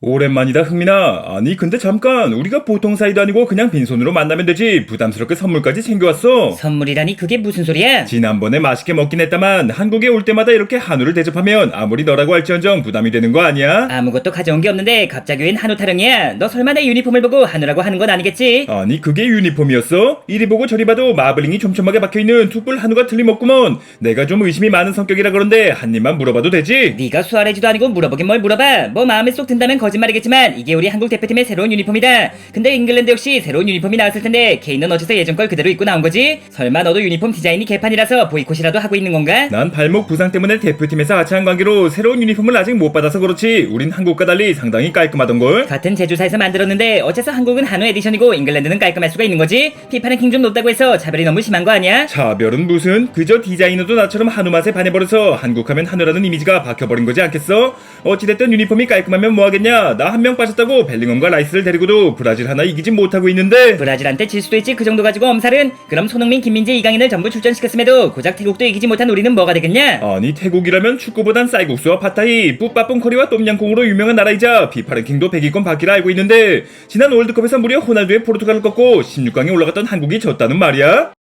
오랜만이다, 흥민아. 아니, 근데 잠깐. 우리가 보통 사이도 아니고 그냥 빈손으로 만나면 되지. 부담스럽게 선물까지 챙겨왔어. 선물이라니 그게 무슨 소리야? 지난번에 맛있게 먹긴 했다만 한국에 올 때마다 이렇게 한우를 대접하면 아무리 너라고 할지언정 부담이 되는 거 아니야? 아무것도 가져온 게 없는데 갑자기 웬 한우 타령이야? 너 설마 내 유니폼을 보고 한우라고 하는 건 아니겠지? 아니, 그게 유니폼이었어? 이리 보고 저리 봐도 마블링이 촘촘하게 박혀있는 툭불 한우가 틀림없구먼. 내가 좀 의심이 많은 성격이라 그런데 한 입만 물어봐도 되지? 네가 수아레지도 아니고 물어보긴 뭘 물어봐. 뭐 마음에 쏙 든다면 거짓말이겠지만 이게 우리 한국 대표팀의 새로운 유니폼이다. 근데 잉글랜드 역시 새로운 유니폼이 나왔을 텐데 케인은 어째서 예전 걸 그대로 입고 나온 거지? 설마 너도 유니폼 디자인이 개판이라서 보이콧이라도 하고 있는 건가? 난 발목 부상 때문에 대표팀에서 하차한 관계로 새로운 유니폼을 아직 못 받아서 그렇지. 우린 한국과 달리 상당히 깔끔하던걸. 같은 제조사에서 만들었는데 어째서 한국은 한우 에디션이고 잉글랜드는 깔끔할 수가 있는 거지? 피파 랭킹 좀 높다고 해서 차별이 너무 심한 거 아니야? 차별은 무슨? 그저 디자이너도 나처럼 한우 맛에 반해버려서 한국하면 한우라는 이미지가 박혀버린 거지 않겠어? 어찌됐든 유니폼이 깔끔하면 뭐하겠냐. 나 한 명 빠졌다고 벨링엄과 라이스를 데리고도 브라질 하나 이기지 못하고 있는데. 브라질한테 질 수도 있지. 그 정도 가지고 엄살은? 그럼 손흥민, 김민재, 이강인을 전부 출전시켰음에도 고작 태국도 이기지 못한 우리는 뭐가 되겠냐? 아니, 태국이라면 축구보단 쌀국수와 팟타이, 뿌빠뽕 커리와 똠양꿍으로 유명한 나라이자 피파 랭킹도 100위권 밖이라 알고 있는데 지난 월드컵에서 무려 호날두의 포르투갈을 꺾고 16강에 올라갔던 한국이 졌다는 말이야?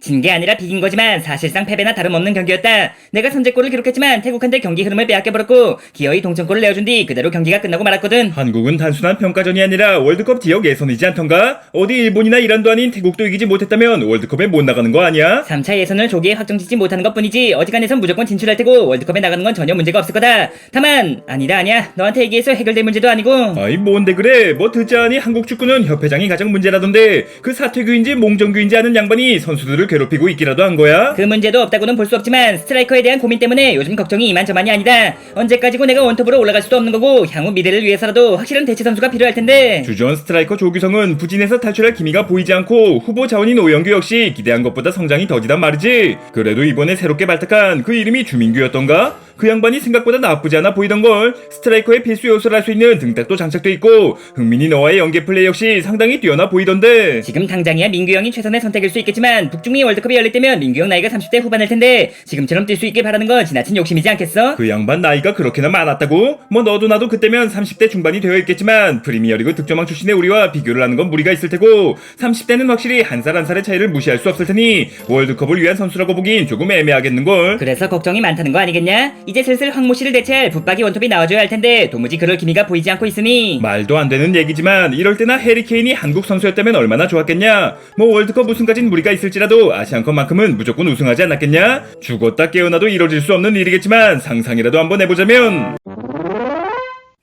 진 게 아니라 비긴 거지만 사실상 패배나 다름없는 경기였다. 내가 선제골을 기록했지만 태국한테 경기 흐름을 빼앗겨버렸고 기어이 동점골을 내어준 뒤 그대로 경기가 끝나고 말았거든. 한국은 단순한 평가전이 아니라 월드컵 지역 예선이지 않던가? 어디 일본이나 이란도 아닌 태국도 이기지 못했다면 월드컵에 못 나가는 거 아니야? 3차 예선을 조기에 확정짓지 못하는 것뿐이지 어지간해선 무조건 진출할 테고 월드컵에 나가는 건 전혀 문제가 없을 거다. 다만 아니야. 너한테 얘기해서 해결될 문제도 아니고. 아이, 뭔데 그래? 뭐 듣자하니 한국 축구는 협회장이 가장 문제라던데 그 사퇴규인지 몽정규인지 아는 양반이 선수들을 괴롭히고 있기라도 한 거야? 그 문제도 없다고는 볼 수 없지만 스트라이커에 대한 고민 때문에 요즘 걱정이 이만저만이 아니다. 언제까지고 내가 원톱으로 올라갈 수도 없는 거고 향후 미래를 위해서라도 확실한 대체 선수가 필요할 텐데. 주전 스트라이커 조규성은 부진에서 탈출할 기미가 보이지 않고 후보 자원인 오영규 역시 기대한 것보다 성장이 더디단 말이지. 그래도 이번에 새롭게 발탁한 그 이름이 주민규였던가? 그 양반이 생각보다 나쁘지 않아 보이던걸. 스트라이커의 필수 요소를 할 수 있는 등딱도 장착돼 있고 흥민이 너와의 연계 플레이 역시 상당히 뛰어나 보이던데. 지금 당장이야 민규 형이 최선의 선택일 수 있겠지만 북중미 월드컵이 열릴 때면 민규 형 나이가 30대 후반일 텐데 지금처럼 뛸 수 있게 바라는 건 지나친 욕심이지 않겠어? 그 양반 나이가 그렇게나 많았다고? 뭐 너도 나도 그때면 30대 중반이 되어 있겠지만 프리미어리그 득점왕 출신의 우리와 비교를 하는 건 무리가 있을 테고 30대는 확실히 한 살 한 살의 차이를 무시할 수 없을 테니 월드컵을 위한 선수라고 보긴 조금 애매하겠는걸. 그래서 걱정이 많다는 거 아니겠냐? 이제 슬슬 황모 씨를 대체할 붙박이 원톱이 나와줘야 할 텐데 도무지 그럴 기미가 보이지 않고 있으니. 말도 안 되는 얘기지만 이럴 때나 해리케인이 한국 선수였다면 얼마나 좋았겠냐. 뭐 월드컵 우승까진 무리가 있을지라도 아시안컵만큼은 무조건 우승하지 않았겠냐. 죽었다 깨어나도 이뤄질 수 없는 일이겠지만 상상이라도 한번 해보자면.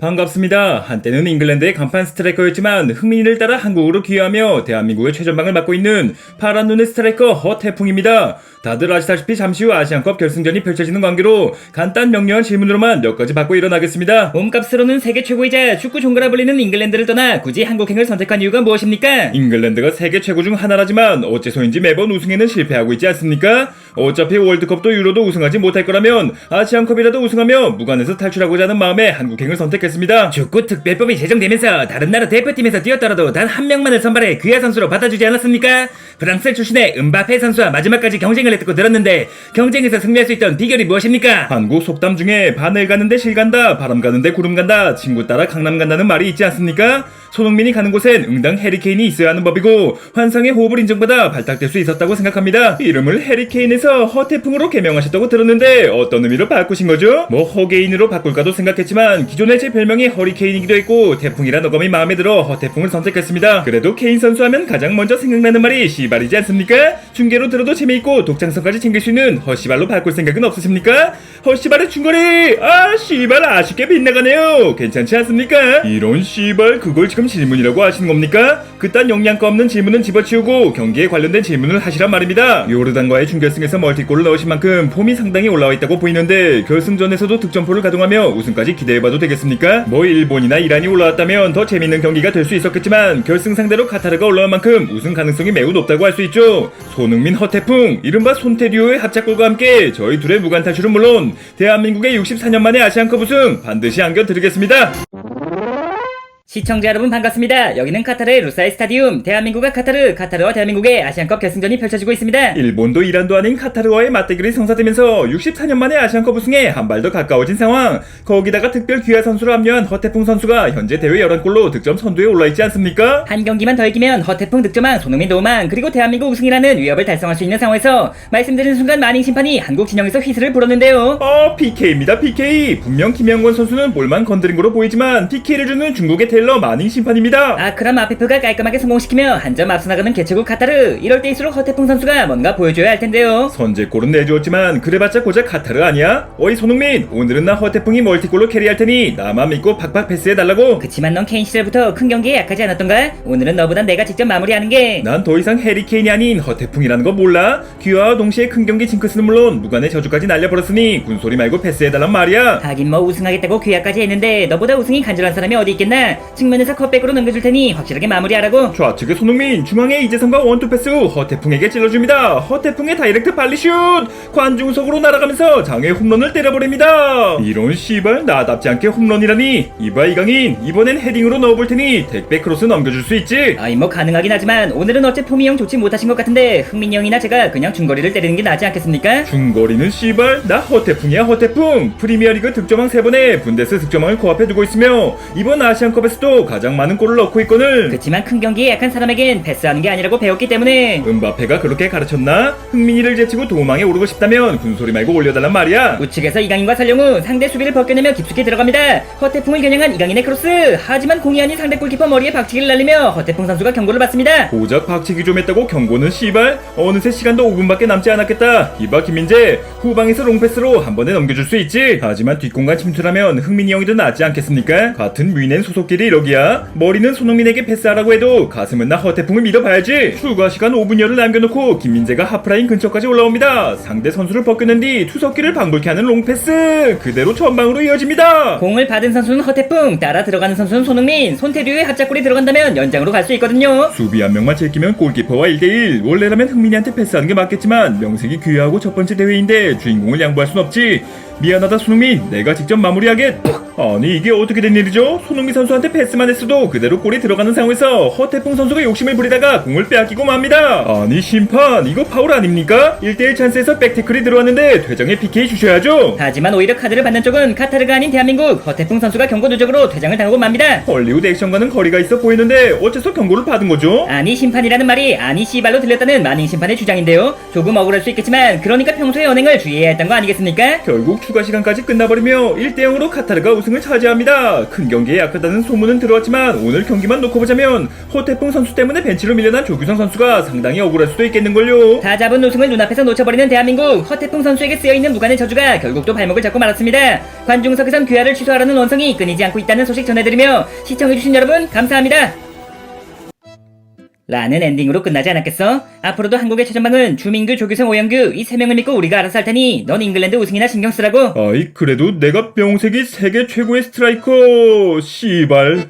반갑습니다. 한때는 잉글랜드의 간판 스트라이커였지만 흥민이를 따라 한국으로 귀화하며 대한민국의 최전방을 맡고 있는 파란 눈의 스트라이커 허태풍입니다. 다들 아시다시피 잠시 후 아시안컵 결승전이 펼쳐지는 관계로 간단 명료한 질문으로만 몇 가지 받고 일어나겠습니다. 몸값으로는 세계 최고이자 축구 종가라 불리는 잉글랜드를 떠나 굳이 한국행을 선택한 이유가 무엇입니까? 잉글랜드가 세계 최고 중 하나라지만 어째서인지 매번 우승에는 실패하고 있지 않습니까? 어차피 월드컵도 유로도 우승하지 못할 거라면 아시안컵이라도 우승하며 무관에서 탈출하고자 하는 마음에 한국행을 선택했습니다. 축구 특별법이 제정되면서 다른 나라 대표팀에서 뛰었더라도 단 한 명만을 선발해 귀화 선수로 받아주지 않았습니까? 프랑스 출신의 은바페 선수와 마지막까지 경쟁을 했다고 들었는데 경쟁에서 승리할 수 있던 비결이 무엇입니까? 한국 속담 중에 바늘 가는데 실 간다, 바람 가는데 구름 간다, 친구 따라 강남 간다는 말이 있지 않습니까? 손흥민이 가는 곳엔 응당 해리케인이 있어야 하는 법이고 환상의 호흡을 인정받아 발탁될 수 있었다고 생각합니다. 이름을 해리케인에서 허태풍으로 개명하셨다고 들었는데 어떤 의미로 바꾸신 거죠? 뭐 허게인으로 바꿀까도 생각했지만 기존에 제 별명이 허리케인이기도 했고 태풍이란 어감이 마음에 들어 허태풍을 선택했습니다. 그래도 케인 선수 하면 가장 먼저 생각나는 말이 시발이지 않습니까? 중계로 들어도 재미있고 독창성까지 챙길 수 있는 허시발로 바꿀 생각은 없으십니까? 허시발의 중거리! 아, 시발 아쉽게 빗나가네요. 괜찮지 않습니까? 이런 시발 그걸 지금 질문이라고 하시는 겁니까? 그딴 영양가 없는 질문은 집어치우고 경기에 관련된 질문을 하시란 말입니다. 요르단과의 준결승에서 멀티골을 넣으신 만큼 폼이 상당히 올라와 있다고 보이는데 결승전에서도 득점포를 가동하며 우승까지 기대해봐도 되겠습니까? 뭐 일본이나 이란이 올라왔다면 더 재밌는 경기가 될 수 있었겠지만 결승 상대로 카타르가 올라온 만큼 우승 가능성이 매우 높다고 할 수 있죠. 손흥민, 허태풍, 이른바 손태듀오의 합작골과 함께 저희 둘의 무관 탈출은 물론 대한민국의 64년 만의 아시안컵 우승 반드시 안겨드리겠습니다. 시청자 여러분 반갑습니다. 여기는 카타르의 루사일 스타디움, 대한민국과 카타르, 카타르와 대한민국의 아시안컵 결승전이 펼쳐지고 있습니다. 일본도 이란도 아닌 카타르와의 맞대결이 성사되면서 64년 만에 아시안컵 우승에 한 발 더 가까워진 상황. 거기다가 특별 귀화 선수로 합류한 허태풍 선수가 현재 대회 11골로 득점 선두에 올라있지 않습니까? 한 경기만 더 이기면 허태풍 득점왕, 손흥민 노망, 그리고 대한민국 우승이라는 위협을 달성할 수 있는 상황에서 말씀드린 순간 마닝 심판이 한국 진영에서 휘슬을 불었는데요. PK입니다. PK. 분명 김영권 선수는 볼만 건드린 거로 보이지만 PK를 주는 중국의 테일러 마닝 심판입니다. 아크람 아페프가 깔끔하게 성공시키며 한 점 앞서 나가는 개최국 카타르. 이럴 때일수록 허태풍 선수가 뭔가 보여줘야 할 텐데요. 선제골은 내주었지만 그래봤자 고작 카타르 아니야? 어이 손흥민, 오늘은 나 허태풍이 멀티골로 캐리할 테니 나만 믿고 팍팍 패스해달라고. 그치만 넌 케인 시절부터 큰 경기에 약하지 않았던가? 오늘은 너보단 내가 직접 마무리하는 게. 난 더 이상 해리케인이 아닌 허태풍이라는 거 몰라? 귀화와 동시에 큰 경기 징크스는 물론 무관의 저주까지 날려버렸으니 군소리 말고 패스해달란 말이야. 하긴 뭐 우승하겠다고 귀하까지 했는데 너보다 우승이 간절한 사람이 어디 있겠나? 측면에서 컵백으로 넘겨줄 테니 확실하게 마무리하라고. 좌측의 손흥민, 중앙의 이재성과 원투 패스 후 허태풍에게 찔러줍니다. 허태풍의 다이렉트 발리슛! 관중석으로 날아가면서 장애 홈런을 때려버립니다. 이런 씨발 나답지 않게 홈런이라니. 이봐 이강인, 이번엔 헤딩으로 넣어볼 테니 택배 크로스 넘겨줄 수 있지? 아이 뭐 가능하긴 하지만 오늘은 어째 폼이 형 좋지 못하신 것 같은데 흥민이 형이나 제가 그냥 중거리를 때리는 게 낫지 않겠습니까? 중거리는 씨발 나 허태풍이야 허태풍. 프리미어리그 득점왕 3번에 분데스 득점왕을 코앞에 두고 있으며 이번 아시안컵에서도 가장 많은 골을 넣고 있거늘. 그치만 큰 경기에 약한 사람에겐 패스하는 게 아니라고 배웠기 때문에. 은바페가 그렇게 가르쳤나? 흥민이를 제치고 도망에 오르고 싶다면 군소리 말고 올려달란 말이야. 우측에서 이강인과 설령우 상대 수비를 벗겨내며 깊숙이 들어갑니다. 허태풍을 겨냥한 이강인의 크로스. 하지만 공이 아닌 상대 골키퍼 머리에 박치기를 날리며 허태풍 선수가 경고를 받습니다. 고작 박치기 좀 했다고 경고는 씨발? 어느새 시간도 5분밖에 남지 않았겠다. 이봐 김민재, 후방에서 롱패스로 한 번에 넘겨줄 수 있지. 하지만 뒷공간 침투라면 흥민이 형이 더 낫지 않겠습니까? 같은 뮤넨 소속끼리 이러기야. 머리는 손흥민에게 패스하라고 해도 가슴은 나 허태풍을 믿어봐야지. 추가 시간 5분여를 남겨놓고 김민재가 하프라인 근처까지 올라옵니다. 상대 선수를 벗겨낸 뒤 투석기를 방불케 하는 롱패스. 그대로 전방으로 이어집니다. 공을 받은 선수는 허태풍, 따라 들어가는 선수는 손흥민. 손태류의 합작골이 들어간다면 연장으로 갈 수 있거든요. 수비 한 명만 제끼면 골키퍼와 1대1. 원래라면 흥민이한테 패스하는 게 맞겠지만 명색이 귀하고 첫 번째 대회인데 주인공을 양보할 순 없지. 미안하다 손흥민, 내가 직접 마무리하겠. 아니 이게 어떻게 된 일이죠? 손흥민 선수한테 패스만 했어도 그대로 골이 들어가는 상황에서 허태풍 선수가 욕심을 부리다가 공을 빼앗기고 맙니다. 아니 심판, 이거 파울 아닙니까? 1대1 찬스에서 백태클이 들어왔는데 퇴장에 PK 주셔야죠. 하지만 오히려 카드를 받는 쪽은 카타르가 아닌 대한민국. 허태풍 선수가 경고 누적으로 퇴장을 당하고 맙니다. 헐리우드 액션과는 거리가 있어 보이는데 어째서 경고를 받은 거죠? 아니 심판이라는 말이 아니 씨발로 들렸다는 마닝 심판의 주장인데요. 조금 억울할 수 있겠지만 그러니까 평소의 언행을 주의해야 했던 거 아니겠습니까? 결국 추가 시간까지 끝나버리며 1대0으로 카타르가 우승을 차지합니다. 큰 경기에 약하다는 소문은 들어왔지만 오늘 경기만 놓고 보자면 허태풍 선수 때문에 벤치로 밀려난 조규성 선수가 상당히 억울할 수도 있겠는걸요. 다 잡은 우승을 눈앞에서 놓쳐버리는 대한민국. 허태풍 선수에게 쓰여있는 무관의 저주가 결국 또 발목을 잡고 말았습니다. 관중석에선 귀화를 취소하라는 원성이 끊이지 않고 있다는 소식 전해드리며 시청해주신 여러분 감사합니다. 라는 엔딩으로 끝나지 않았겠어? 앞으로도 한국의 최전방은 주민규, 조규성, 오영규 이 3명을 믿고 우리가 알아서 할 테니 넌 잉글랜드 우승이나 신경 쓰라고. 아이 그래도 내가 명색이 세계 최고의 스트라이커 씨발.